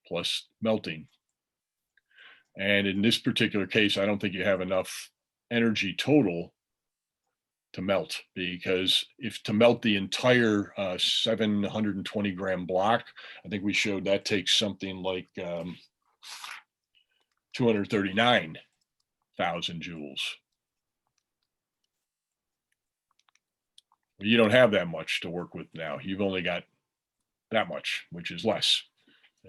plus melting. And in this particular case, I don't think you have enough energy total to melt, because if to melt the entire 720 gram block, I think we showed that takes something like 239,000 joules. You don't have that much to work with now. You've only got that much, which is less.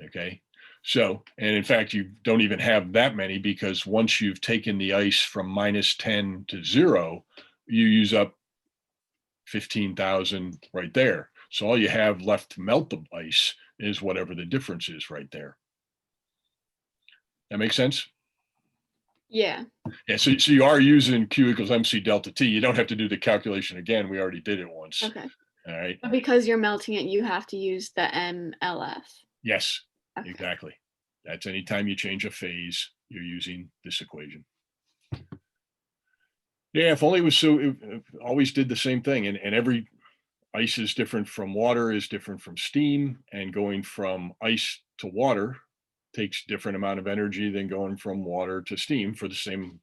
Okay. So, and in fact, you don't even have that many, because once you've taken the ice from minus 10 to 0, you use up 15,000 right there. So all you have left to melt the ice is whatever the difference is right there. That makes sense? Yeah. Yeah, so you are using Q equals MC delta T. You don't have to do the calculation again. We already did it once. Okay. All right. But because you're melting it, you have to use the MLF. Yes, Okay. exactly. That's anytime you change a phase, you're using this equation. Yeah, if only it was so, it always did the same thing. And every ice is different from water, is different from steam, and going from ice to water takes different amount of energy than going from water to steam for the same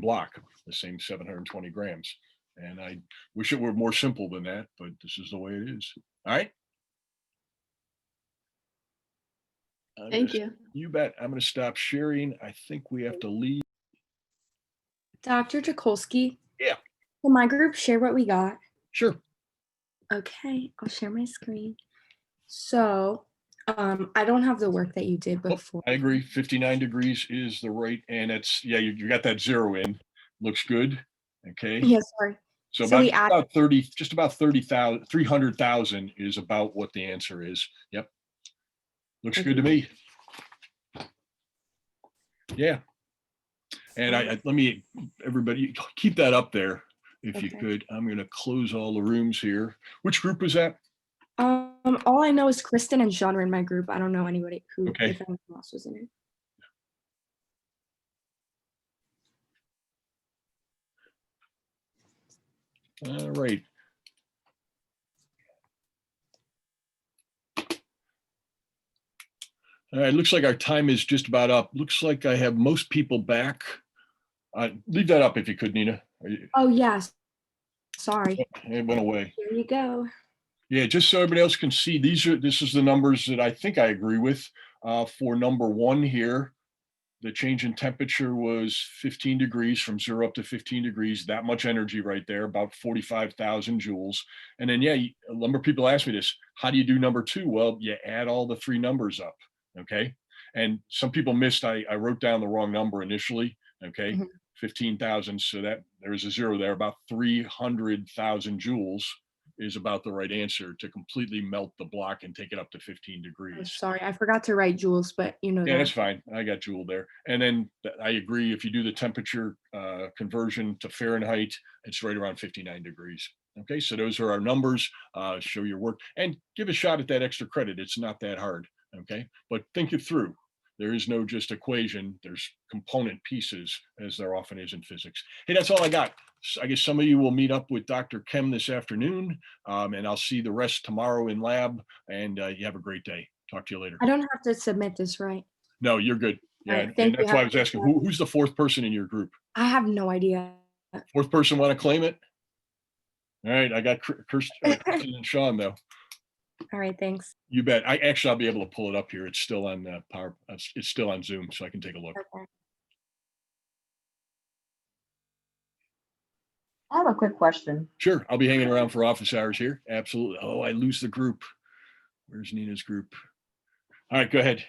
block, the same 720 grams. And I wish it were more simple than that, but this is the way it is. All right. Thank you. You bet. I'm going to stop sharing. I think we have to leave. Dr. Jakolski? Yeah. Will my group share what we got? Sure. Okay, I'll share my screen. So, I don't have the work that you did before. I agree. 59 degrees is the right, and it's, yeah, you got that 0 in. Looks good. Okay. Yeah, sorry. So So we about 30, just about 30,000, 300,000 is about what the answer is. Yep. Looks good to me. Yeah. And everybody keep that up there if you Okay. could. I'm going to close all the rooms here. Which group was that? All I know is Kristen and Sean were in my group. I don't know anybody who, Okay. if anyone else was in it. All right. All right, looks like our time is just about up. Looks like I have most people back. Leave that up if you could, Nina. Oh, yes. Sorry. It went away. Here you go. Yeah, just so everybody else can see, this is the numbers that I think I agree with. For number one here, the change in temperature was 15 degrees from 0 up to 15 degrees, that much energy right there, about 45,000 joules. And then, yeah, a number of people ask me this, how do you do number two? Well, you add all the three numbers up, okay? And some people missed, I wrote down the wrong number initially, okay? 15,000, so that there's a zero there, about 300,000 joules is about the right answer to completely melt the block and take it up to 15 I'm degrees. sorry, I forgot to write joules, but you know Yeah, that. that's fine. I got Joule there. And then I agree, if you do the temperature conversion to Fahrenheit, it's right around 59 degrees. Okay, so those are our numbers. Show your work and give a shot at that extra credit. It's not that hard. Okay, but think it through. There is no just equation. There's component pieces, as there often is in physics. Hey, that's all I got. I guess some of you will meet up with Dr. Kem this afternoon, and I'll see the rest tomorrow in lab. And you have a great day. Talk to you later. I don't have to submit this, right? No, you're good. Yeah, Alright, thank and that's you. why I was asking, who's the fourth person in your group? I have no idea. Fourth person want to claim it? All right, I got Kristen and Sean though. All right, thanks. You bet. I'll be able to pull it up here. It's still on Power. It's still on Zoom, so I can take a look. Okay. I have a quick question. Sure, I'll be hanging around for office hours here. Absolutely. Oh, I lose the group. Where's Nina's group? All right, go ahead.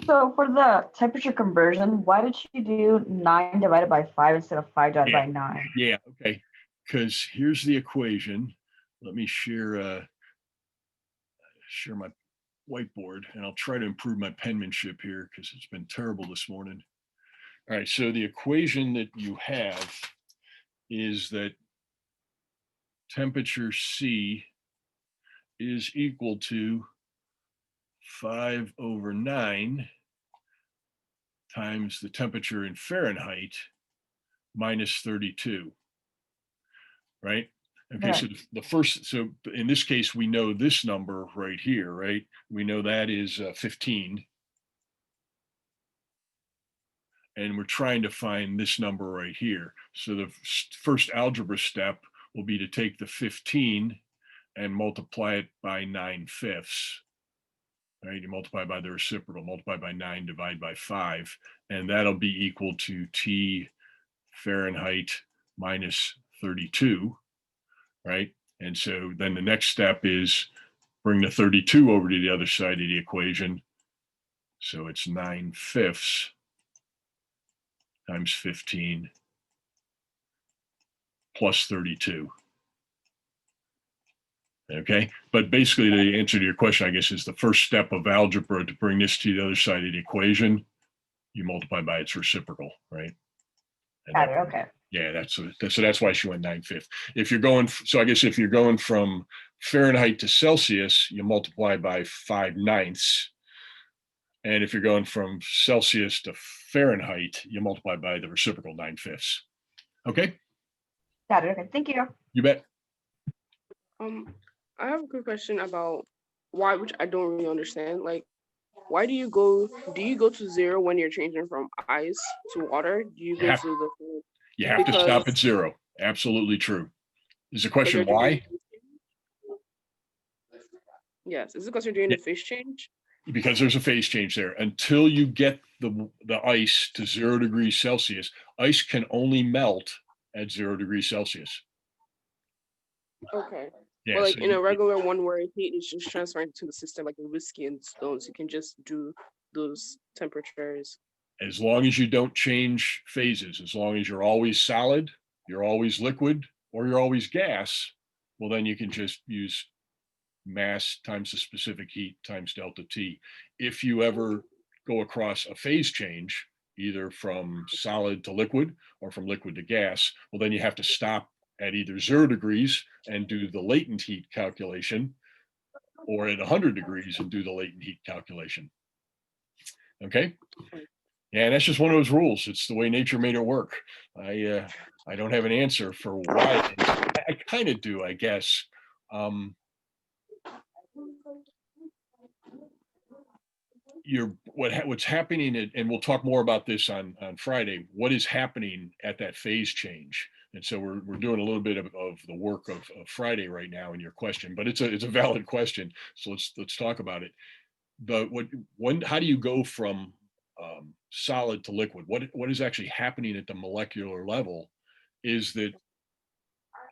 So for the temperature conversion, why did she do 9 divided by 5 instead of 5 divided by 9? Yeah, okay. Because here's the equation. Let me share my whiteboard, and I'll try to improve my penmanship here because it's been terrible this morning. All right, so the equation that you have is that temperature C is equal to 5/9 times the temperature in Fahrenheit minus 32, right? Okay, so the first, so in this case, we know this number right here, right? We know that is 15. And we're trying to find this number right here. So the first algebra step will be to take the 15 and multiply it by 9/5. Right, you multiply by the reciprocal, multiply by 9, divide by 5, and that'll be equal to T Fahrenheit minus 32, right? And so then the next step is bring the 32 over to the other side of the equation. So it's 9/5 times 15 plus 32. Okay, but basically the answer to your question, I guess, is the first step of algebra to bring this to the other side of the equation, you multiply by its reciprocal, right? And Got it, okay. Yeah, so that's why she went 9/5. If you're going, so I guess if you're going from Fahrenheit to Celsius, you multiply by 5/9. And if you're going from Celsius to Fahrenheit, you multiply by the reciprocal 9/5. Okay, Got it, okay, thank you. you bet. I have a quick question about why, which I don't really understand. Like, why do you go to 0 when you're changing from ice to water? Do you go to the You have to stop at 0. Absolutely true. Is the question why? Yes, is it because you're doing a phase change? Because there's a phase change there. Until you get the ice to 0 degrees Celsius, ice can only melt at 0 degrees Celsius. Okay. Yeah, But like so in a regular one where heat is just transferring to the system, like in whiskey and stones, you can just do those temperatures. as long as you don't change phases, as long as you're always solid, you're always liquid, or you're always gas, well, then you can just use mass times the specific heat times delta T. If you ever go across a phase change, either from solid to liquid or from liquid to gas, well, then you have to stop at either 0 degrees and do the latent heat calculation, or at 100 degrees and do the latent heat calculation. Okay. Yeah, and that's just one of those rules. It's the way nature made it work. I don't have an answer for why it is. I kind of do, I guess. What's happening, and we'll talk more about this on Friday. What is happening at that phase change? And so we're doing a little bit of the work of Friday right now in your question, but it's a valid question. So let's talk about it. How do you go from solid to liquid? What is actually happening at the molecular level is that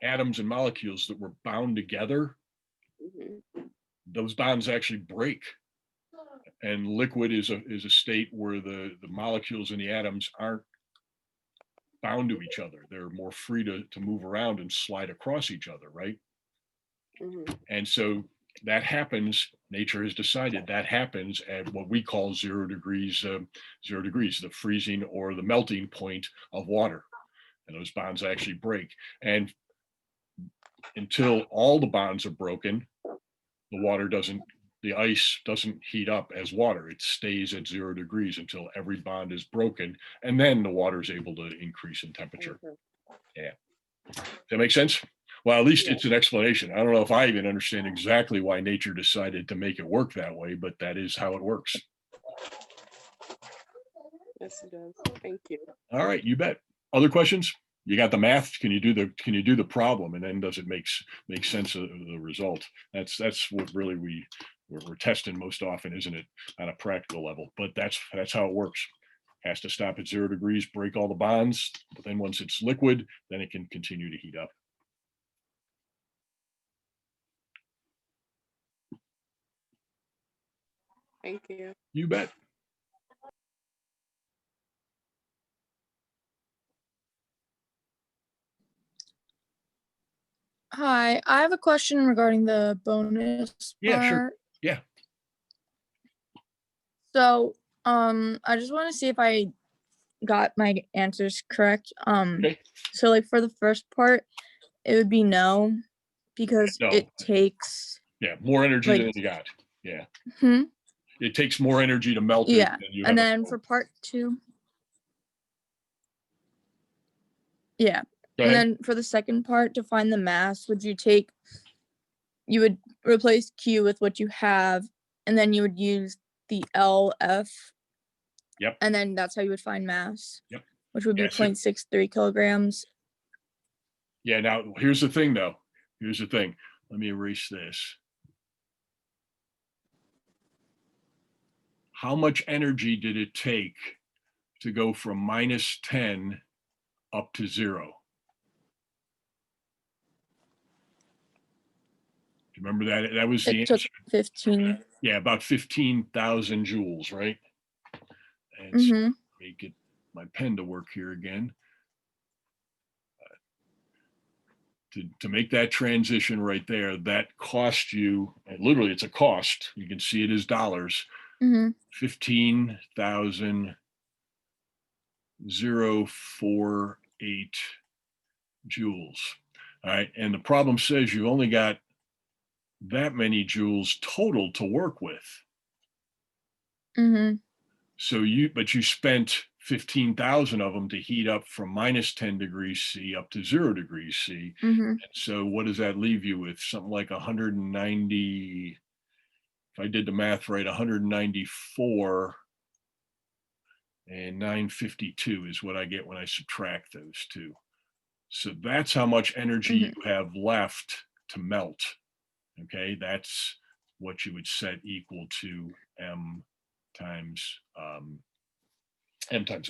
atoms and molecules that were bound together, those bonds actually break. And liquid is a state where the molecules and the atoms aren't bound to each other. They're more free to move around and slide across each other, right? And so that happens, nature has decided that happens at what we call 0 degrees, the freezing or the melting point of water. And those bonds actually break. And until all the bonds are broken, the ice doesn't heat up as water. It stays at 0 degrees until every bond is broken. And then the water is able to increase in temperature. Yeah. Does that make sense? Well, at least it's an explanation. I don't know if I even understand exactly why nature decided to make it work that way, but that is how it works. Yes, it does. Thank you. All right, you bet. Other questions? You got the math. Can you do the problem, and then does it make sense of the result? That's what really we're testing most often, isn't it, on a practical level? But that's how it works. Has to stop at 0 degrees, break all the bonds, but then once it's liquid, then it can continue to heat up. Thank you. You bet. Hi, I have a question regarding the bonus Yeah, sure. part. Yeah. So, I just want to see if I got my answers correct. Okay. So like for the first part, it would be no, because No. it takes, Yeah, more energy like- than you got. Yeah. hmm? It takes more energy to melt it Yeah, than you and have a then phone. for part two, yeah, Go and ahead. then for the second part, to find the mass, you would replace Q with what you have, and then you would use the LF. Yep. And then that's how you would find mass. Yep. Which would be Yeah, so- 0.63 kilograms. Yeah, now here's the thing though. Here's the thing. Let me erase this. How much energy did it take to go from -10 up to 0? Do you remember that? That was the It took answer. 15. Yeah, about 15,000 joules, right? And so let me get my pen to work here again. To make that transition right there, that cost you, and literally it's a cost, you can see it as dollars, 15,048 joules. All right, and the problem says you've only got that many joules total to work with. So you spent 15,000 of them to heat up from -10 degrees C up to 0 degrees C. And so what does that leave you with? Something like 190, if I did the math right, 194 and 952 is what I get when I subtract those two. So that's how much energy you have left to melt. Okay, that's what you would set equal to M times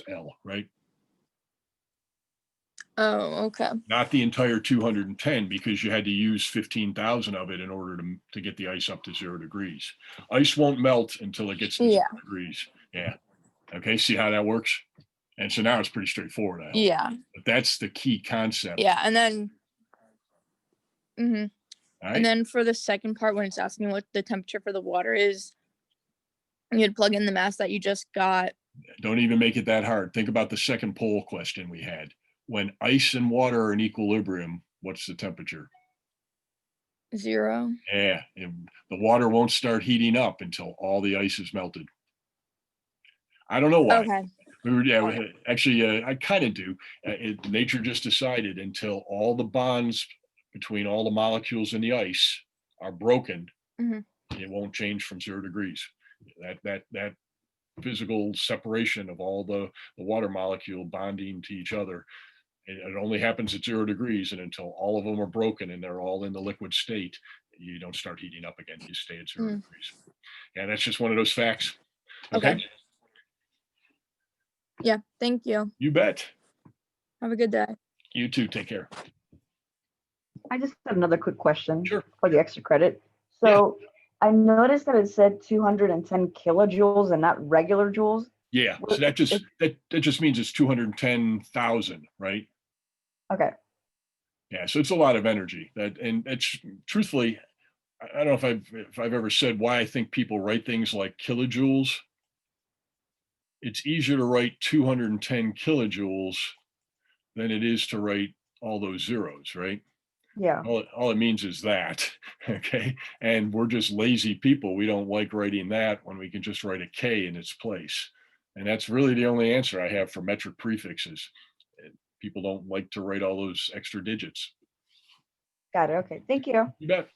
L, right? Oh, okay. Not the entire 210, because you had to use 15,000 of it in order to get the ice up to 0 degrees. Ice won't melt until it gets to 0 degrees. Yeah. Okay, see how that works? And so now it's pretty straightforward. I hope. Yeah. But that's the key concept. Yeah, and then All right? and then for the second part, when it's asking what the temperature for the water is, you'd plug in the mass that you just got. Don't even make it that hard. Think about the second poll question we had. When ice and water are in equilibrium, what's the temperature? 0. Yeah, and the water won't start heating up until all the ice is melted. I don't know why. Okay. Actually, I kind of do. Nature just decided until all the bonds between all the molecules in the ice are broken, Mhm. it won't change from 0 degrees. That physical separation of all the water molecule bonding to each other, it only happens at 0 degrees, and until all of them are broken and they're all in the liquid state, you don't start heating up again. You stay at 0 degrees. Yeah, that's just one of those facts. Okay. Okay. Yeah. Thank you. You bet. Have a good day. You too. Take care. I just have another quick question Sure. for the extra credit. So I noticed that it said 210 kilojoules and not regular joules. Yeah. So that just means it's 210,000, right? Okay. Yeah. So it's a lot of energy. And it's truthfully, I don't know if I've ever said why I think people write things like kilojoules. It's easier to write 210 kilojoules than it is to write all those zeros, right? Yeah. All it means is that, okay? And we're just lazy people. We don't like writing that when we can just write a K in its place. And that's really the only answer I have for metric prefixes. People don't like to write all those extra digits. Got it. Okay. Thank you. You bet.